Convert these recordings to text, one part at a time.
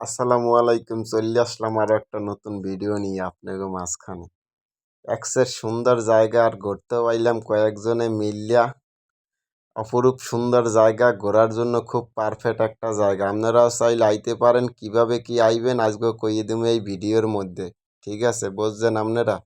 আসসালামু আলাইকুম। চলে আসলাম আরো একটা নতুন ভিডিও নিয়ে আপনাকে মাঝখানে এক্সের সুন্দর জায়গা আর ঘুরতেও আইলাম কয়েকজনে মিলিয়া। অপরূপ সুন্দর জায়গা ঘোরার জন্য খুব পারফেক্ট একটা জায়গা। আপনারাও চাইলে আইতে পারেন। কিভাবে কি আইবেন আজকে কইয়ে দেবো এই ভিডিওর মধ্যে। ঠিক আছে, বুঝছেন আপনারা?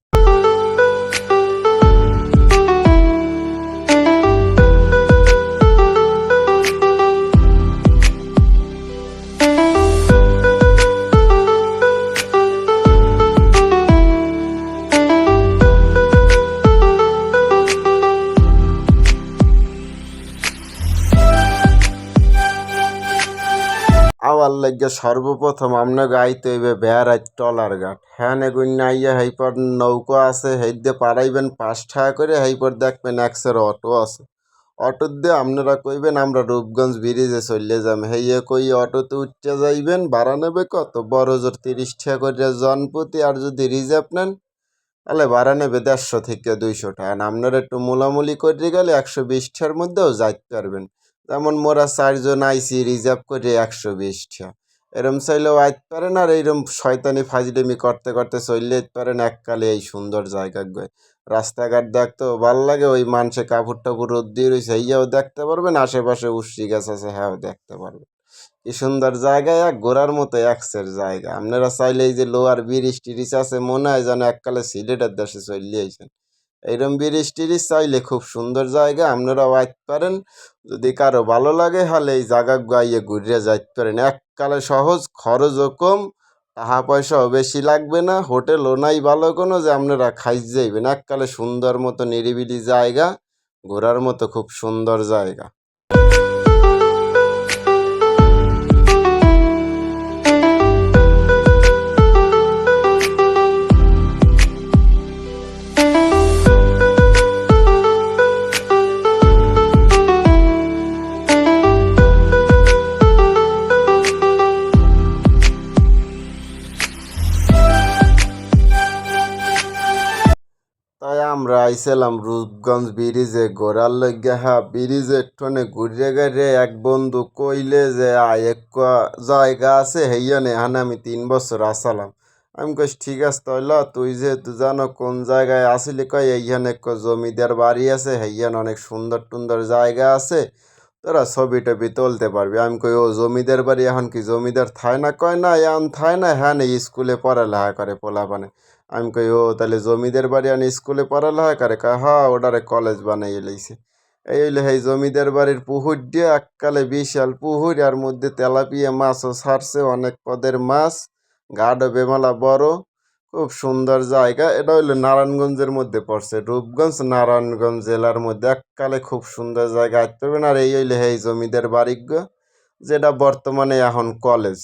আওয়ার লাগে সর্বপ্রথম আপনাকে আইতে হইবে বেড়াইত টলার ঘাট। হ্যাঁ গুন্য আইয়া হেইপর নৌকা আছে, হেইদে পারাইবেন 5 টাকা করে। হেইপর দেখবেন এক্সের অটো আছে। অটো দিয়ে আপনারা কইবেন আমরা রূপগঞ্জ ব্রিজে চলে যাম। হেইয়ে কই অটোতে উঠতে যাইবেন। ভাড়া নেবে কত? বড় জোর 30 টাকা করে জনপ্রতি। আর যদি রিজার্ভ নেন তাহলে ভাড়া নেবে 150 থেকে 200 টাকা। আপনারা একটু মোলামুলি করে গেলে 120টার মধ্যেও যাইতে পারবেন। যেমন মোরা 4 জন আইসি রিজার্ভ করে 120 টাকা। এরম চাইলেও আইতে পারেন। আর এইরম শয়তানি ফাজলিমি করতে করতে চলে যেতে পারেন এককালে এই সুন্দর জায়গা গয়ে। রাস্তাঘাট দেখতেও ভাল লাগে। ওই মানুষে কাপড় টাপড় রোদ দিয়ে রয়েছে এইয়াও দেখতে পারবেন। আশেপাশে উষ্রি গাছ আছে, হ্যাঁও দেখতে পারবেন। কি সুন্দর জায়গায়, এক ঘোরার মতো এক্সের জায়গা। আপনারা চাইলে এই যে লোয়ার ব্রিজ টিরিজ আছে, মনে হয় যেন এককালে সিলেটের দেশে চলে আইছেন। এইরকম ব্রিজ টিরিজ চাইলে খুব সুন্দর জায়গা, আপনারাও আইতে পারেন। যদি কারো ভালো লাগে হলে এই জায়গা গাইয়ে ঘুরিয়ে যাইতে পারেন। এককালে সহজ, খরচও কম, টাকা পয়সাও বেশি লাগবে না। হোটেলও নাই ভালো কোনো যে আপনারা খাই যাইবেন। এককালে সুন্দর মতো নিরিবিলি জায়গা, ঘোরার মতো খুব সুন্দর জায়গা। তাই আমরা আইছিলাম রূপগঞ্জ ব্রিজে ঘোরার লইগা। হ্যাঁ, ব্রিজে একটুখানি ঘুরে গেলে এক বন্ধু কইলে যে এক জায়গা আছে হেইয়ানে, এখানে আমি 3 বছর আসালাম। আমি কইস ঠিক আছে তাইলে তুই যেহেতু জানো কোন জায়গায় আসিলি, কয় এইখানে এক জমিদার বাড়ি আছে, হেইয়ান অনেক সুন্দর টুন্দর জায়গা আছে, তোরা ছবি টবি তুলতে পারবি। আমি কই ও জমিদার বাড়ি, এখন কি জমিদার থায় না? কয় না এখন থায় না, হ্যাঁ স্কুলে পড়ালেখা করে পোলাপানে। আমি কই ও তাহলে জমিদার বাড়ি আনি স্কুলে পড়ালেখা করে? কয় হ্যাঁ, ওটারে কলেজ বানাইয়ে লইছে। এই হইলে সেই জমিদার বাড়ির পুহুর দিয়ে এককালে বিশাল পুহুর, আর মধ্যে তেলাপিয়া মাছও ছাড়ছে, অনেক পদের মাছ, গাঢ় বেমালা বড়, খুব সুন্দর জায়গা। এটা হইলো নারায়ণগঞ্জের মধ্যে পড়ছে, রূপগঞ্জ নারায়ণগঞ্জ জেলার মধ্যে। এককালে খুব সুন্দর জায়গা আসতে পারবেন। আর এই হইলে সেই জমিদার বাড়িগ, যেটা বর্তমানে এখন কলেজ।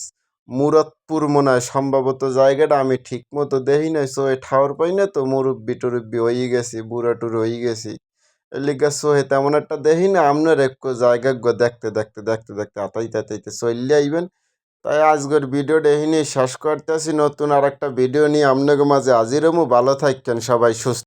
মুরাদপুর মনে হয় সম্ভবত জায়গাটা, আমি ঠিক মতো দেখি নাই, সোয়ে ঠাওর পাই না তো, মুরব্বি টুরব্বি হয়ে গেছি, বুড়া টুর হয়ে গেছি, এলিগা সোহে তেমন একটা দেখি না। আপনার একটু জায়গা দেখতে দেখতে দেখতে দেখতে আতাইতে আতাইতে চললে আইবেন। তাই আজকের ভিডিওটা এখানেই শেষ করতেছি। নতুন আর একটা ভিডিও নিয়ে আপনাকে মাঝে হাজির হমু। ভালো থাকেন সবাই, সুস্থ।